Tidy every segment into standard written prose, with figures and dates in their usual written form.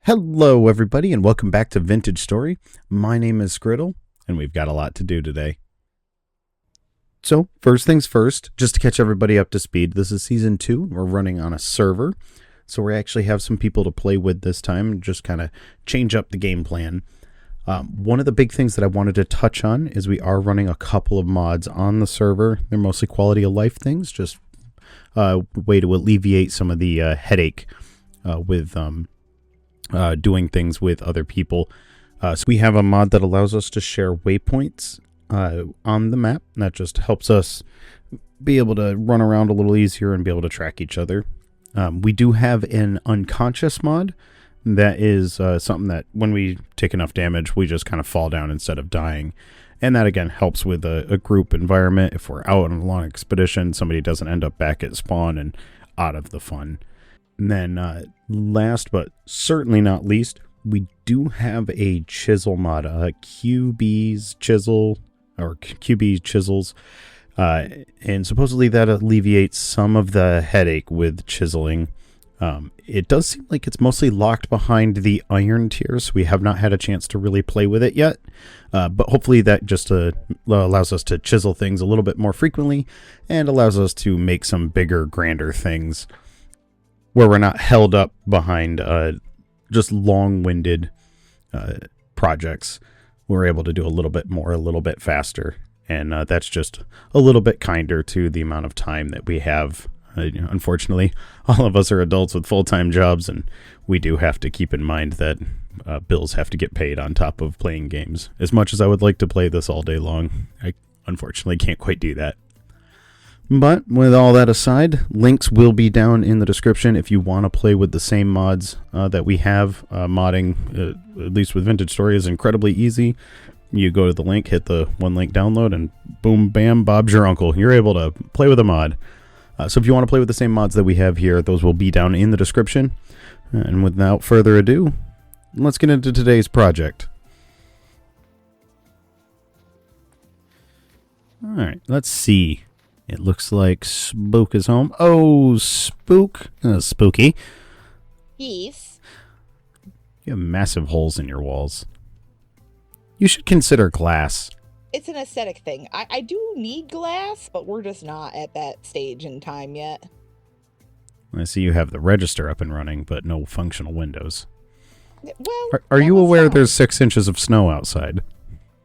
Hello, everybody, and welcome back to Vintage Story. My name is Skriddle, and we've got a lot to do today. So, first things first, just to catch everybody up to speed, this is Season 2. We're running on a server, so we actually have some people to play with this time, just kind of change up the game plan. One of the big things that I wanted to touch on is we are running a couple of mods on the server. They're mostly quality of life things, just a way to alleviate some of the headache with doing things with other people. So we have a mod that allows us to share waypoints on the map. And that just helps us be able to run around a little easier and be able to track each other. We do have an unconscious mod. That is something that when we take enough damage, we just kind of fall down instead of dying. And that, again, helps with a group environment. If we're out on a long expedition, somebody doesn't end up back at spawn and out of the fun. And then last but certainly not least, we do have a chisel mod, QB's chisel, or QB chisels. And supposedly that alleviates some of the headache with chiseling. It does seem like it's mostly locked behind the iron tier, so we have not had a chance to really play with it yet. But hopefully that just allows us to chisel things a little bit more frequently and allows us to make some bigger, grander things where we're not held up behind just long-winded projects. We're able to do a little bit more, a little bit faster, and that's just a little bit kinder to the amount of time that we have. Unfortunately, all of us are adults with full-time jobs, and we do have to keep in mind that bills have to get paid on top of playing games. As much as I would like to play this all day long, I unfortunately can't quite do that. But with all that aside, links will be down in the description if you want to play with the same mods that we have. Modding, at least with Vintage Story, is incredibly easy. You go to the link, hit the one link download, and boom, bam, Bob's your uncle. You're able to play with a mod. So if you want to play with the same mods that we have here, those will be down in the description. And without further ado, let's get into today's project. Alright, let's see. It looks like Spook is home. Oh, Spook. Spooky. Yes. You have massive holes in your walls. You should consider glass. It's an aesthetic thing. I do need glass, but we're just not at that stage in time yet. I see you have the register up and running, but no functional windows. Well, Are you aware there's 6 inches of snow outside?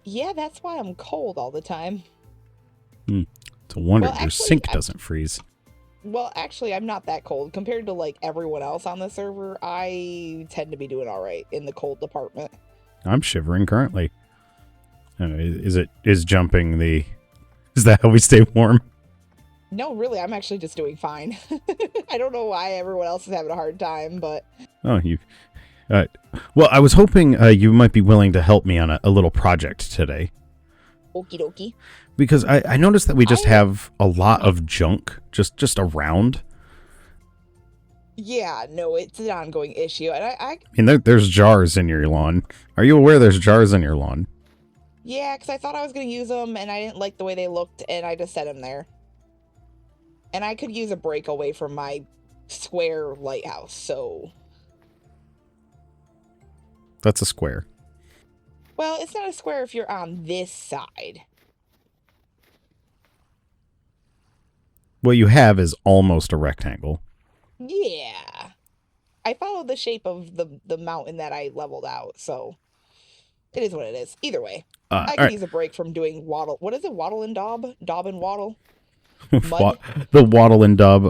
Yeah, that's why I'm cold all the time. It's a wonder Well, your actually, sink doesn't freeze. Well, actually, I'm not that cold. Compared to, like, everyone else on the server, I tend to be doing all right in the cold department. I'm shivering currently. Is jumping the... Is that how we stay warm? No, really, I'm actually just doing fine. I don't know why everyone else is having a hard time, but... Oh, you... well, I was hoping you might be willing to help me on a little project today. Okie dokie. Because I noticed that we just have a lot of junk just around. Yeah, no, it's an ongoing issue. And I mean, there's jars in your lawn. Are you aware there's jars in your lawn? Yeah, because I thought I was going to use them, and I didn't like the way they looked, and I just set them there. And I could use a break away from my square lighthouse, so... That's a square. Well, it's not a square if you're on this side. What you have is almost a rectangle. Yeah. I followed the shape of the mountain that I leveled out, so... It is what it is. Either way. I could use a break from doing waddle. What is it? Waddle and daub? Daub and waddle? Mud? The waddle and daub.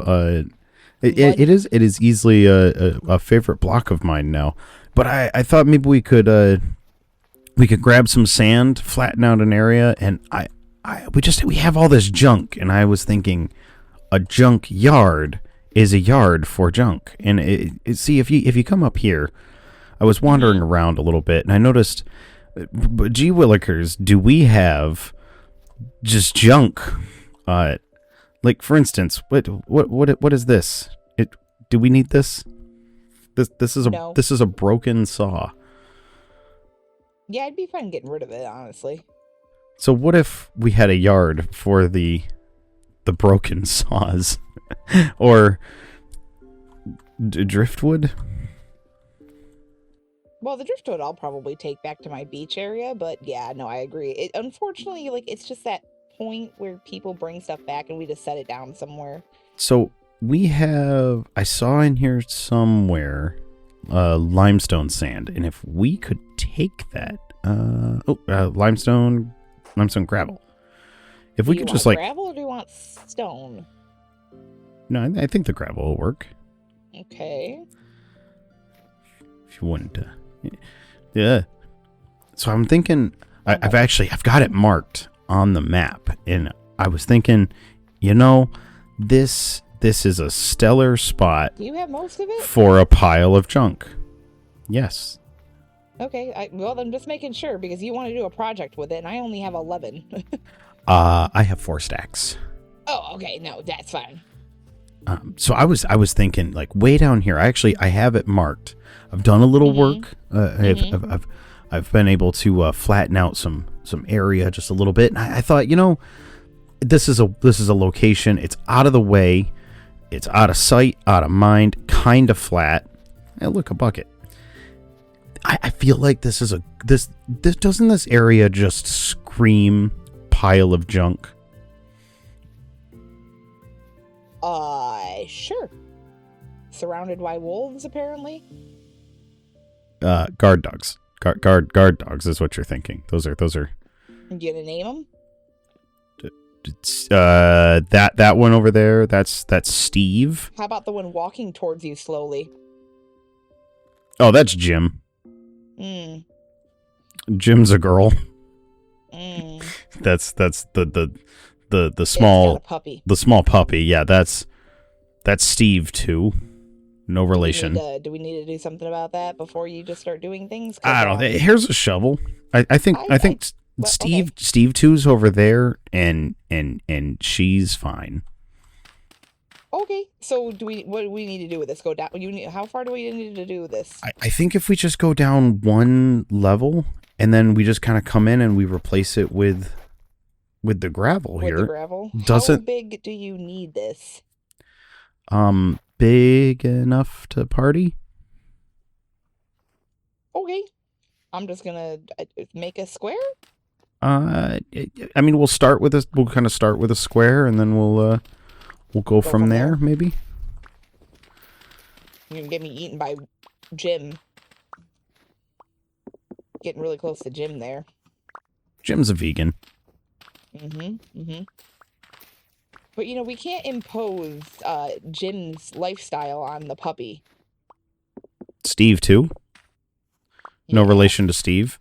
It is easily a favorite block of mine now. But I thought maybe we could grab some sand, flatten out an area, and we have all this junk, and I was thinking a junk yard is a yard for junk. And see, if you come up here, I was wandering around a little bit, and I noticed, gee willikers, do we have just junk? Like, for instance, what is this? Do we need this? This is a broken saw. Yeah, I'd be fine getting rid of it, honestly. So what if we had a yard for the broken saws, or driftwood? Well, the driftwood I'll probably take back to my beach area, but yeah, no, I agree. It unfortunately, like, it's just that point where people bring stuff back and we just set it down somewhere. So we have, I saw in here somewhere, limestone sand, and if we could take that, limestone gravel. If we could just like gravel, or do you want stone? No, I think the gravel will work. Okay. If you wouldn't, yeah. So I'm thinking, I've got it marked on the map, and I was thinking, this is a stellar spot. Do you have most of it? For a pile of junk. Yes. Okay, well, I'm just making sure, because you want to do a project with it, and I only have 11. I have 4 stacks. Oh, okay, no, that's fine. So I was thinking, like, way down here. I have it marked. I've done a little work. I've been able to flatten out some area just a little bit. And I thought, this is a location. It's out of the way. It's out of sight, out of mind, kind of flat. Hey, look, a bucket. I feel like this doesn't this area just scream pile of junk? Sure. Surrounded by wolves, apparently. Guard dogs. Guard dogs is what you're thinking. Those are. You gonna name them? That one over there. That's Steve. How about the one walking towards you slowly? Oh, that's Jim. Jim's a girl. That's the small puppy. The small puppy. Yeah, that's Steve too. No relation. Do we need to do something about that before you just start doing things? I don't know. Here's a shovel. I think Steve okay. Steve 2's over there, and she's fine. Okay, so what do we need to do with this? Go down. How far do we need to do this? I think if we just go down one level, and then we just kind of come in and we replace it with the gravel here. The gravel. How big do you need this? Big enough to party. Okay, I'm just gonna make a square. I mean, we'll start with this. We'll kind of start with a square, and then we'll go from there. Maybe. You're gonna get me eaten by Jim. Getting really close to Jim there. Jim's a vegan. But we can't impose Jim's lifestyle on the puppy. Steve too. Yeah. No relation to Steve.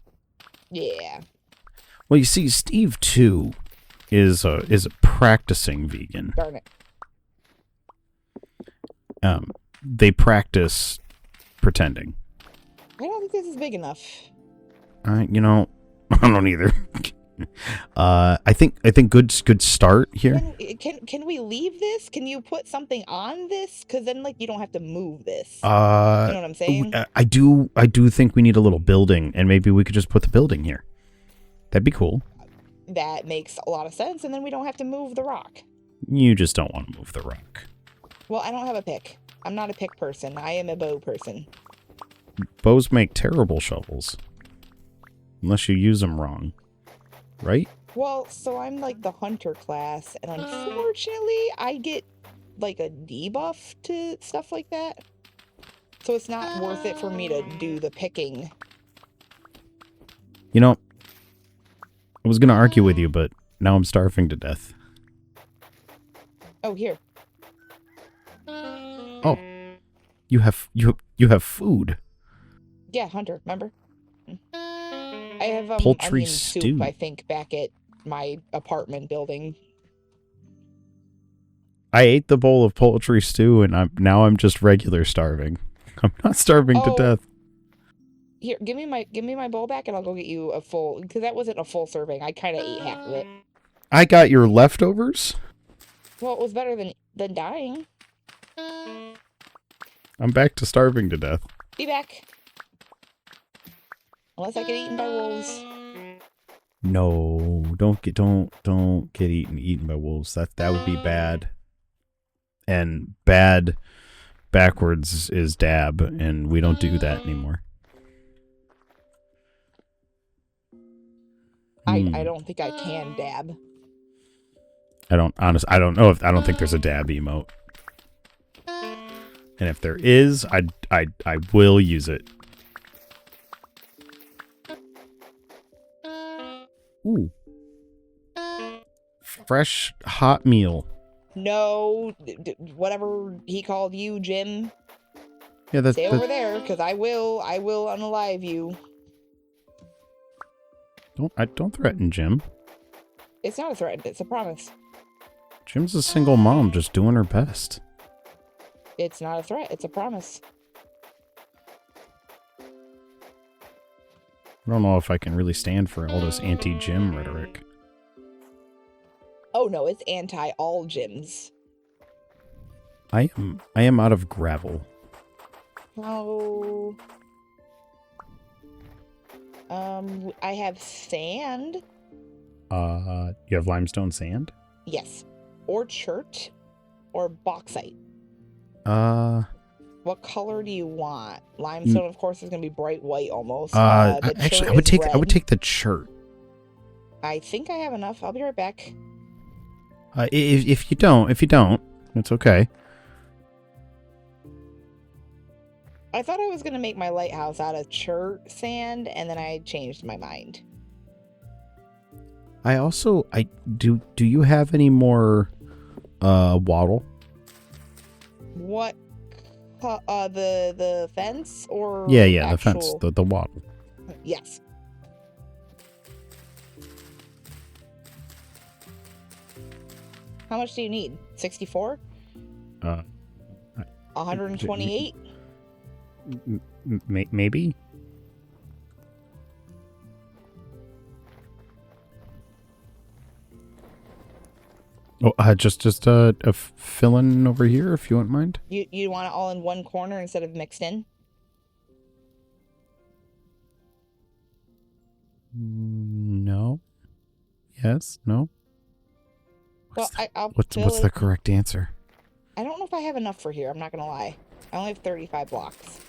Yeah. Well, you see, Steve too is a practicing vegan. Darn it. They practice pretending. I don't think this is big enough. I don't either. I think good start here. Can we leave this? Can you put something on this? Because then you don't have to move this. You know what I'm saying? I do think we need a little building, and maybe we could just put the building here. That'd be cool. That makes a lot of sense, and then we don't have to move the rock. You just don't want to move the rock. Well, I don't have a pick. I'm not a pick person. I am a bow person. Bows make terrible shovels. Unless you use them wrong. Right? Well, so I'm the hunter class, and unfortunately, I get a debuff to stuff like that. So it's not worth it for me to do the picking. I was going to argue with you, but now I'm starving to death. Oh, here. Oh. You have food. Yeah, hunter, remember? I have poultry onion stew. soup, I think, back at my apartment building. I ate the bowl of poultry stew, and I'm just regular starving. I'm not starving to death. Here, give me my bowl back, and I'll go get you a full, because that wasn't a full serving. I kind of ate half of it. I got your leftovers. Well, it was better than dying. I'm back to starving to death. Be back. Unless I get eaten by wolves. No, don't get eaten by wolves. That would be bad. And bad backwards is dab, and we don't do that anymore. I don't think I can dab. I don't think there's a dab emote. And if there is, I will use it. Ooh. Fresh hot meal. No, whatever he called you, Jim. Yeah, stay over there, because I will unalive you. Don't threaten Jim. It's not a threat, it's a promise. Jim's a single mom just doing her best. It's not a threat, it's a promise. I don't know if I can really stand for all this anti-Jim rhetoric. Oh no, it's anti all gyms. I am out of gravel. Oh. I have sand. You have limestone sand? Yes. Or chert. Or bauxite. What color do you want? Limestone, of course, is gonna be bright white almost. Actually, I would take the chert. I think I have enough. I'll be right back. If you don't, it's okay. I thought I was gonna make my lighthouse out of chert sand, and then I changed my mind. Do you have any more wattle? What? The fence or yeah, the fence, the wattle. Yes. How much do you need? 64? 128? Maybe. Oh, just a fill-in over here, if you wouldn't mind. You want it all in one corner instead of mixed in? No. Yes. No. What's the correct answer? I don't know if I have enough for here. I'm not gonna lie. I only have 35 blocks.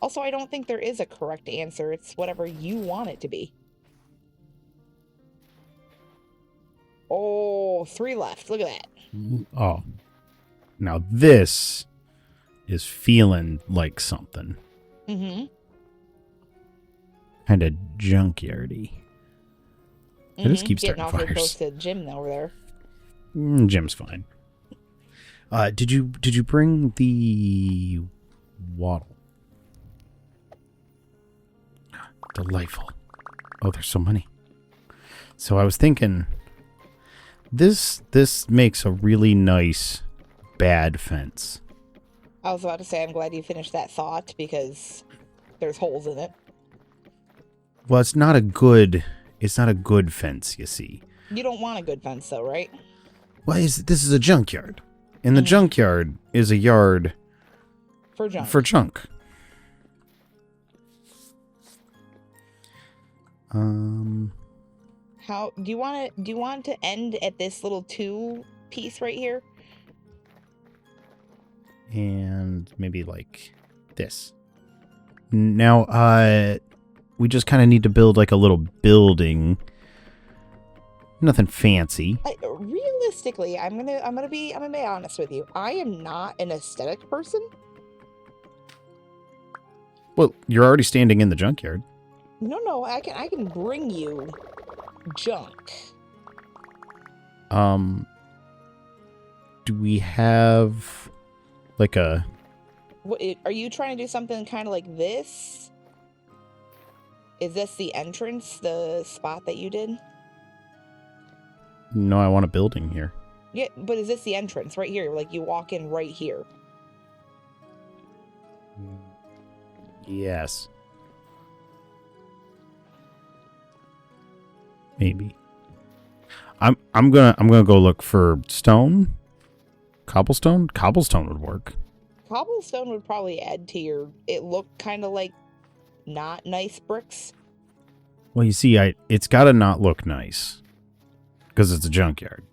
Also, I don't think there is a correct answer. It's whatever you want it to be. Oh, 3 left. Look at that. Oh. Now this is feeling like something. Mm-hmm. Kind of junkyardy. I just keep starting fires. Getting awfully close to Jim over there. Jim's fine. Did you bring the wattle? Delightful. Oh, there's so many. So I was thinking, this makes a really nice bad fence. I was about to say, I'm glad you finished that thought because there's holes in it. Well, it's not a good fence, you see. You don't want a good fence, though, right? Well, this is a junkyard. And the junkyard is a yard for junk. How do you want it to end at this little 2 piece right here? And maybe like this. Now, we just kind of need to build like a little building. Nothing fancy. Realistically, I'm gonna be honest with you. I am not an aesthetic person. Well, you're already standing in the junkyard. No, I can bring you junk. Do we have like a? What, are you trying to do something kind of like this? Is this the entrance, the spot that you did? No, I want a building here. Yeah, but is this the entrance right here? Like you walk in right here. Yes. Maybe. I'm gonna go look for stone. Cobblestone? Cobblestone would work. Cobblestone would probably add to your... It looked kind of like not nice bricks. Well, you see, it's gotta not look nice. Because it's a junkyard.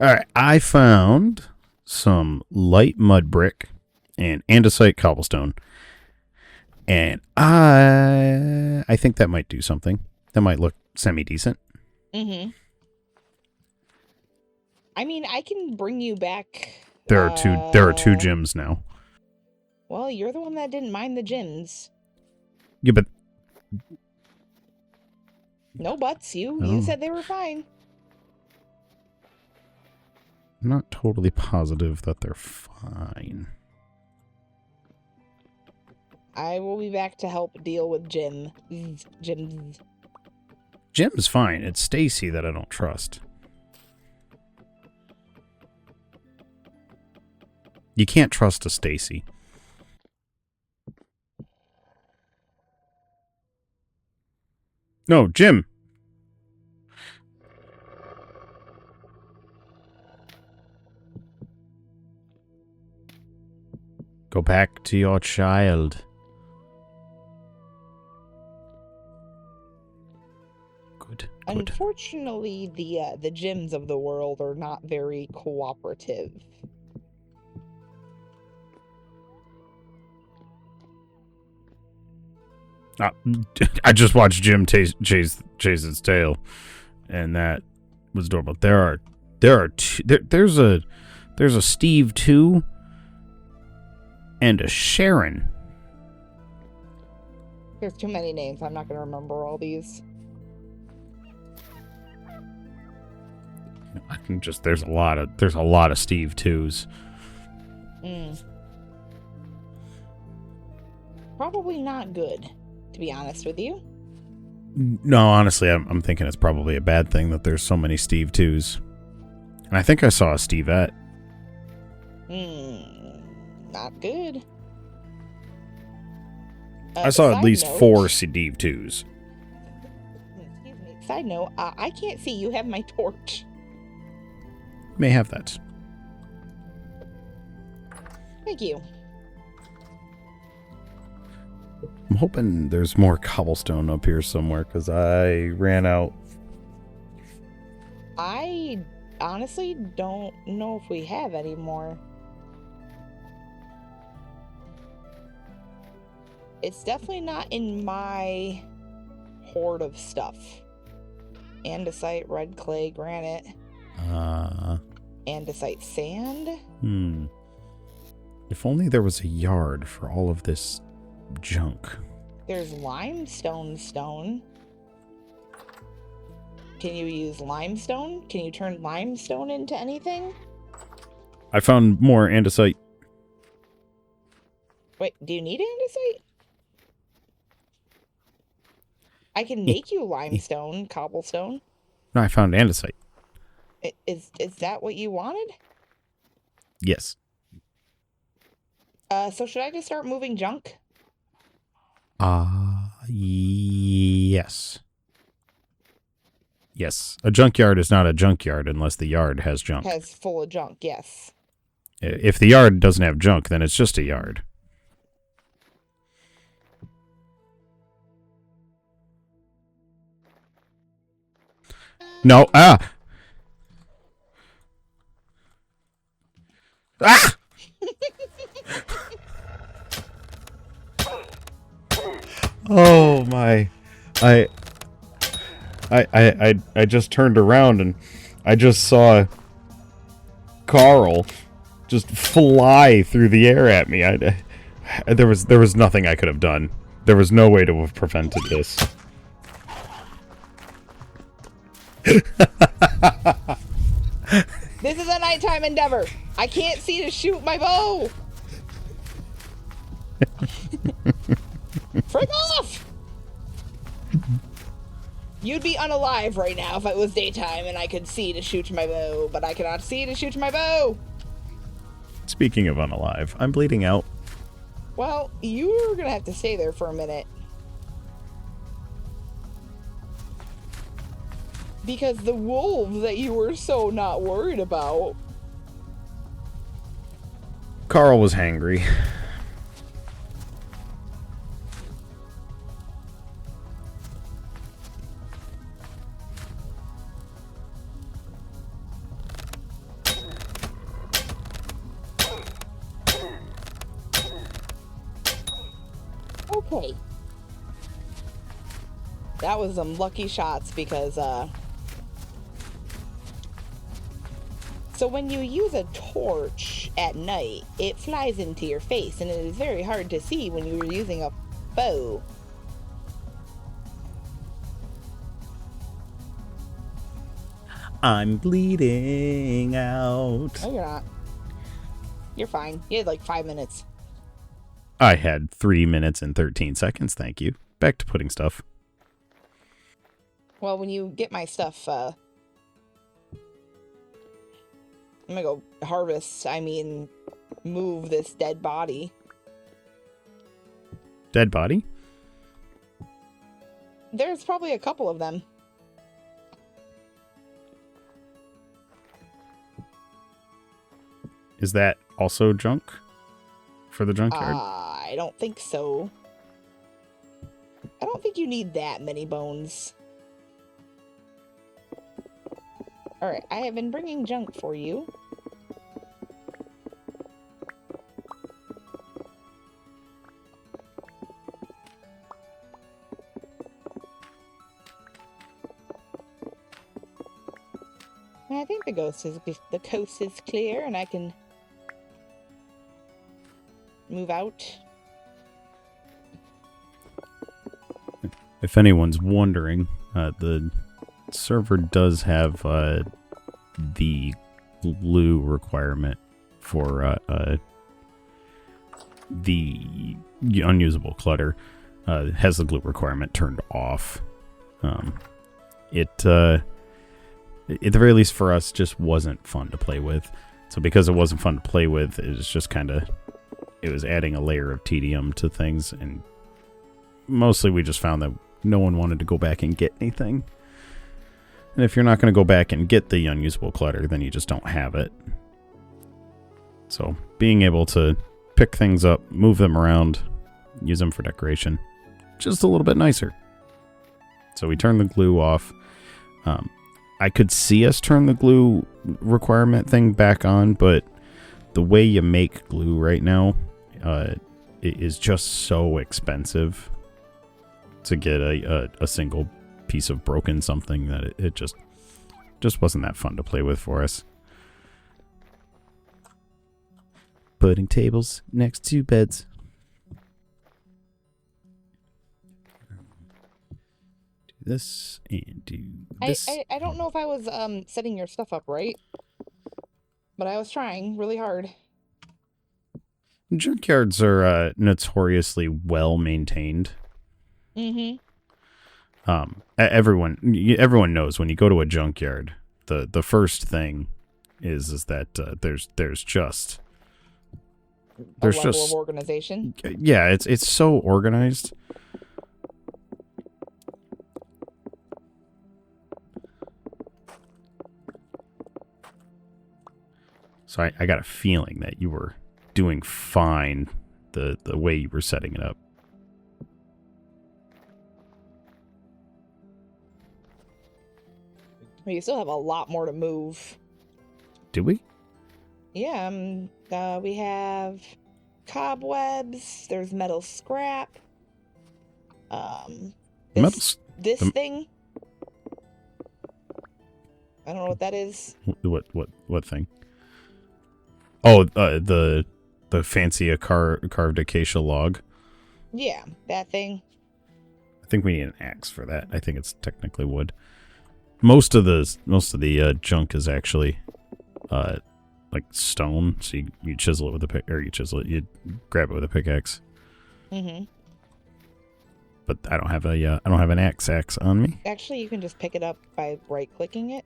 Alright, I found some light mud brick and andesite cobblestone. And I think that might do something. That might look semi-decent. Mm-hmm. I mean, I can bring you back. There are two gyms now. Well, you're the one that didn't mind the gyms. Yeah, but no buts. You said they were fine. I'm not totally positive that they're fine. I will be back to help deal with Jim. Jim's fine. It's Stacy that I don't trust. You can't trust a Stacy. No, Jim. Go back to your child. Good. Unfortunately, the gyms of the world are not very cooperative. I just watched Jim chase its tail, and that was adorable. There's a Steve 2 and a Sharon. There's too many names. I'm not going to remember all these. I can just there's a lot of Steve 2s. Probably not good, to be honest with you. No, honestly, I'm thinking it's probably a bad thing that there's so many Steve 2s. And I think I saw a Stevette. Not good. I saw at least 4 Steve 2s. Excuse me. Side note, I can't see. You have my torch. May have that. Thank you. I'm hoping there's more cobblestone up here somewhere, because I ran out. I honestly don't know if we have any more. It's definitely not in my hoard of stuff. Andesite, red clay, granite. Andesite sand? If only there was a yard for all of this junk. There's limestone stone. Can you use limestone? Can you turn limestone into anything? I found more andesite. Wait, do you need andesite? I can make you limestone, cobblestone. No, I found andesite. Is that what you wanted? Yes. So should I just start moving junk? Yes. Yes. A junkyard is not a junkyard unless the yard has junk. Has full of junk, yes. If the yard doesn't have junk, then it's just a yard. No, Ah! Oh my. I just turned around and I just saw Carl just fly through the air at me. There was nothing I could have done. There was no way to have prevented this. This is a nighttime endeavor. I can't see to shoot my bow. Frick off! You'd be unalive right now if it was daytime and I could see to shoot my bow, but I cannot see to shoot my bow. Speaking of unalive, I'm bleeding out. Well, you're gonna have to stay there for a minute. Because the wolves that you were so not worried about. Carl was hangry. Okay. That was some lucky shots because, so when you use a torch at night, it flies into your face, and it is very hard to see when you're using a bow. I'm bleeding out. No, you're not. You're fine. You had like 5 minutes. I had 3 minutes and 13 seconds, thank you. Back to putting stuff. Well, when you get my stuff, I'm gonna go harvest, move this dead body. Dead body? There's probably a couple of them. Is that also junk for the junkyard? I don't think so. I don't think you need that many bones. Alright, I have been bringing junk for you. I think the coast is clear, and I can move out. If anyone's wondering, the server does have the glue requirement for the unusable clutter. Has the glue requirement turned off. At the very least for us, just wasn't fun to play with. So because it wasn't fun to play with, it was just it was adding a layer of tedium to things, and mostly we just found that no one wanted to go back and get anything. And if you're not going to go back and get the unusable clutter, then you just don't have it. So being able to pick things up, move them around, use them for decoration, just a little bit nicer. So we turned the glue off. I could see us turn the glue requirement thing back on, but the way you make glue right now, it is just so expensive to get a single piece of broken something that it just wasn't that fun to play with for us. Putting tables next to beds. Do this and do this. I don't know if I was setting your stuff up right, but I was trying really hard. Junkyards are notoriously well maintained. Mm-hmm. Everyone knows when you go to a junkyard, the first thing is that there's just a level of organization. Yeah, it's so organized. So I got a feeling that you were doing fine the way you were setting it up. You still have a lot more to move. Do we? Yeah, we have cobwebs, there's metal scrap. This thing. I don't know what that is. What thing? Oh, the fancy carved acacia log. Yeah, that thing. I think we need an axe for that. I think it's technically wood. Most of the junk is actually like stone, so you chisel it with a pick, or you grab it with a pickaxe. Mm-hmm. But I don't have an axe on me. Actually, you can just pick it up by right-clicking it.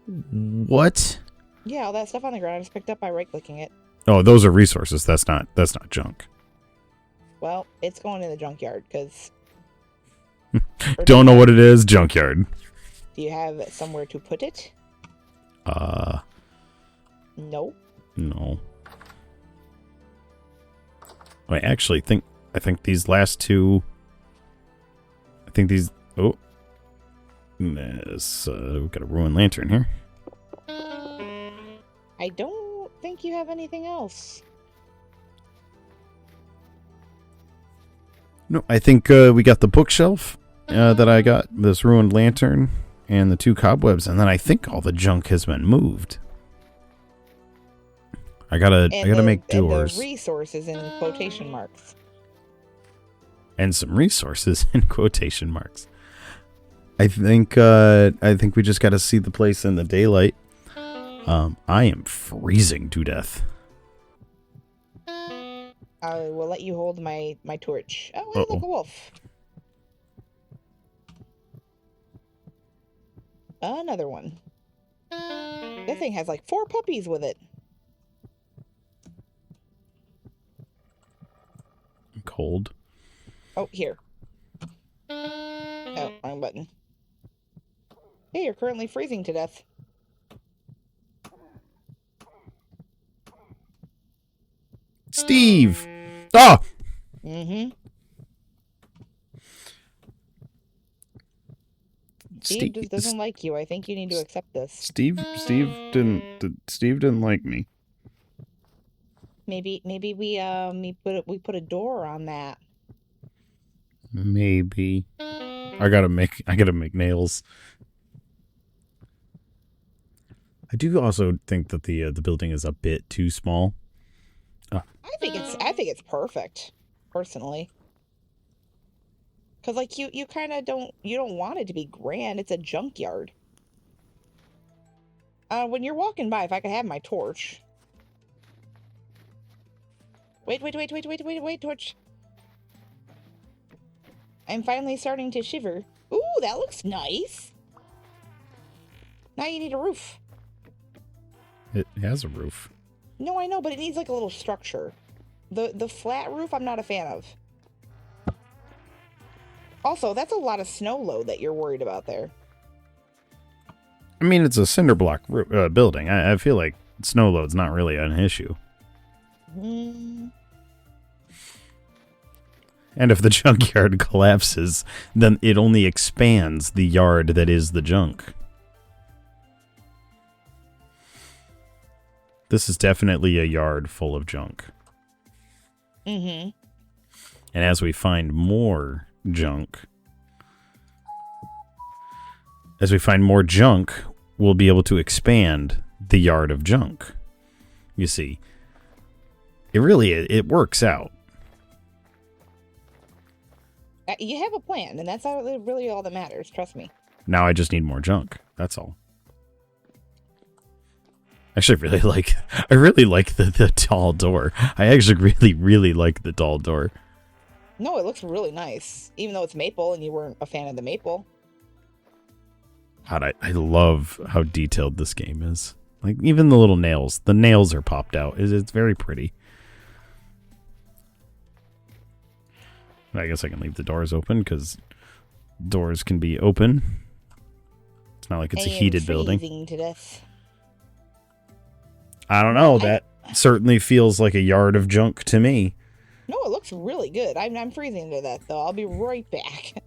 What? Yeah, all that stuff on the ground I just picked up by right-clicking it. Oh, those are resources. That's not junk. Well, it's going in the junkyard, because... Don't know what it is. Junkyard. Do you have somewhere to put it? No. No. I actually think these last two... Oh. This, we've got a ruined lantern here. I don't think you have anything else. No, I think we got the bookshelf that I got, this ruined lantern, and the 2 cobwebs, and then I think all the junk has been moved. I gotta make doors. And the resources in quotation marks. And some resources in quotation marks. I think we just gotta see the place in the daylight. I am freezing to death. I will let you hold my torch. Oh, hey, look, a wolf. Another one. This thing has like 4 puppies with it. I'm cold. Oh, here. Oh, wrong button. Hey, you're currently freezing to death. Steve! Oh! Mm-hmm. Steve just doesn't like you. I think you need to accept this. Steve didn't like me. Maybe we put a door on that. Maybe. I gotta make nails. I do also think that the building is a bit too small. I think it's perfect, personally. Cause like you kind of don't want it to be grand. It's a junkyard. When you're walking by, if I could have my torch. Wait, torch. I'm finally starting to shiver. Ooh, that looks nice. Now you need a roof. It has a roof. No, I know, but it needs like a little structure. The flat roof, I'm not a fan of. Also, that's a lot of snow load that you're worried about there. I mean, it's a cinder block building. I feel like snow load's not really an issue. And if the junkyard collapses, then it only expands the yard that is the junk. This is definitely a yard full of junk. Mm-hmm. And as we find more junk, we'll be able to expand the yard of junk. You see, it works out. You have a plan, and that's really all that matters. Trust me. Now I just need more junk. That's all. Actually, I really like the tall door. I actually really like the tall door. No, it looks really nice, even though it's maple, and you weren't a fan of the maple. God, I love how detailed this game is. Like, even the little nails. The nails are popped out. It's very pretty. I guess I can leave the doors open, because doors can be open. It's not like it's a heated building. To death. I don't know. That certainly feels like a yard of junk to me. No, it looks really good. I'm freezing to death, though. I'll be right back.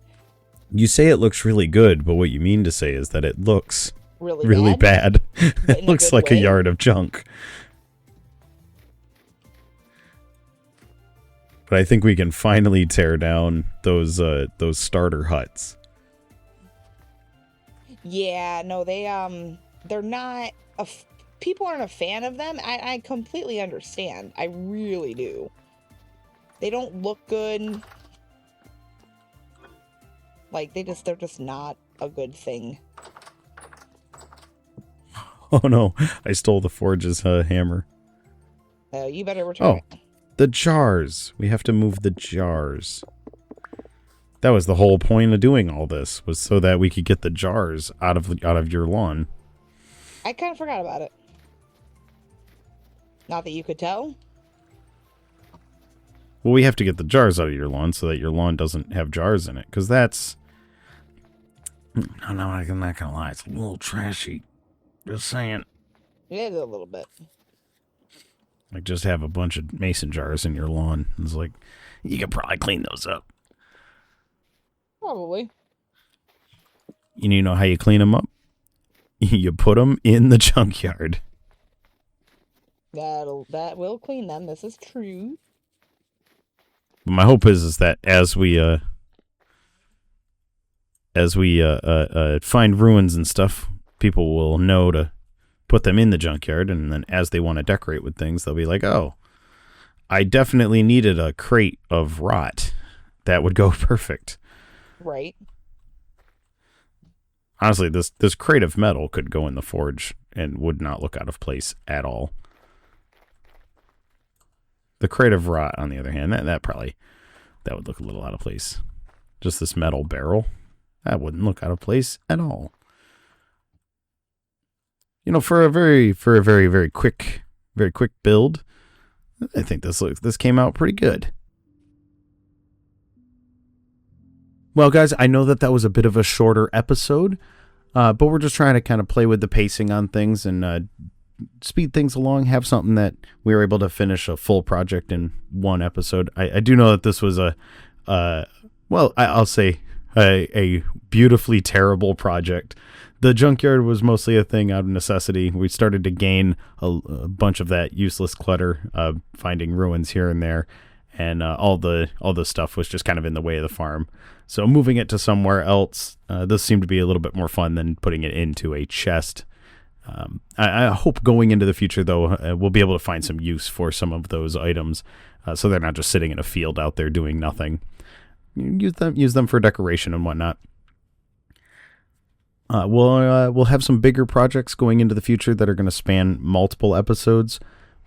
You say it looks really good, but what you mean to say is that it looks really bad. It looks like a yard of junk. But I think we can finally tear down those starter huts. Yeah, no, they're not. People aren't a fan of them. I completely understand. I really do. They don't look good. Like they're just not a good thing. Oh no! I stole the Forge's hammer. You better return it. The jars. We have to move the jars. That was the whole point of doing all this, was so that we could get the jars out of your lawn. I kind of forgot about it. Not that you could tell. Well, we have to get the jars out of your lawn so that your lawn doesn't have jars in it, because that's... No, I'm not gonna lie. It's a little trashy. Just saying. It is a little bit. Like, just have a bunch of mason jars in your lawn. It's like, you could probably clean those up. Probably. You know how you clean them up? You put them in the junkyard. That will clean them. This is true. But my hope is that as we find ruins and stuff, people will know to put them in the junkyard, and then as they want to decorate with things, they'll be like, oh, I definitely needed a crate of rot. That would go perfect. Right. Honestly, this crate of metal could go in the forge and would not look out of place at all. The crate of rot, on the other hand, that would look a little out of place. Just this metal barrel, that wouldn't look out of place at all. You know, for a very quick build, I think this came out pretty good. Well, guys, I know that was a bit of a shorter episode, but we're just trying to kind of play with the pacing on things and speed things along, have something that we were able to finish a full project in one episode. I do know that this was I'll say a beautifully terrible project. The junkyard was mostly a thing out of necessity. We started to gain a bunch of that useless clutter, finding ruins here and there, and all the stuff was just kind of in the way of the farm. So moving it to somewhere else, this seemed to be a little bit more fun than putting it into a chest. I hope going into the future, though, we'll be able to find some use for some of those items, so they're not just sitting in a field out there doing nothing. Use them for decoration and whatnot. We'll have some bigger projects going into the future that are going to span multiple episodes.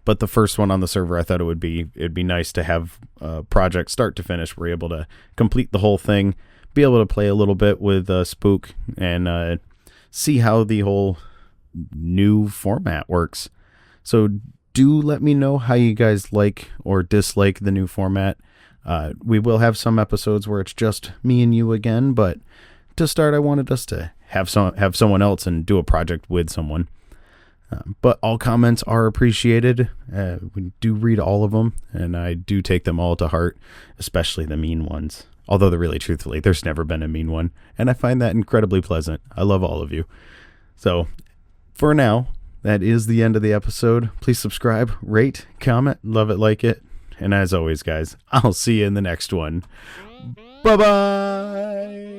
But the first one on the server, I thought it'd be nice to have a project start to finish. We're able to complete the whole thing, be able to play a little bit with Spook, and see how the whole new format works. So do let me know how you guys like or dislike the new format. We will have some episodes where it's just me and you again, but to start, I wanted us to have someone else and do a project with someone. But all comments are appreciated. We do read all of them, and I do take them all to heart, especially the mean ones. Although, truthfully, there's never been a mean one, and I find that incredibly pleasant. I love all of you. So, for now, that is the end of the episode. Please subscribe, rate, comment, love it, like it. And as always, guys, I'll see you in the next one. Bye-bye!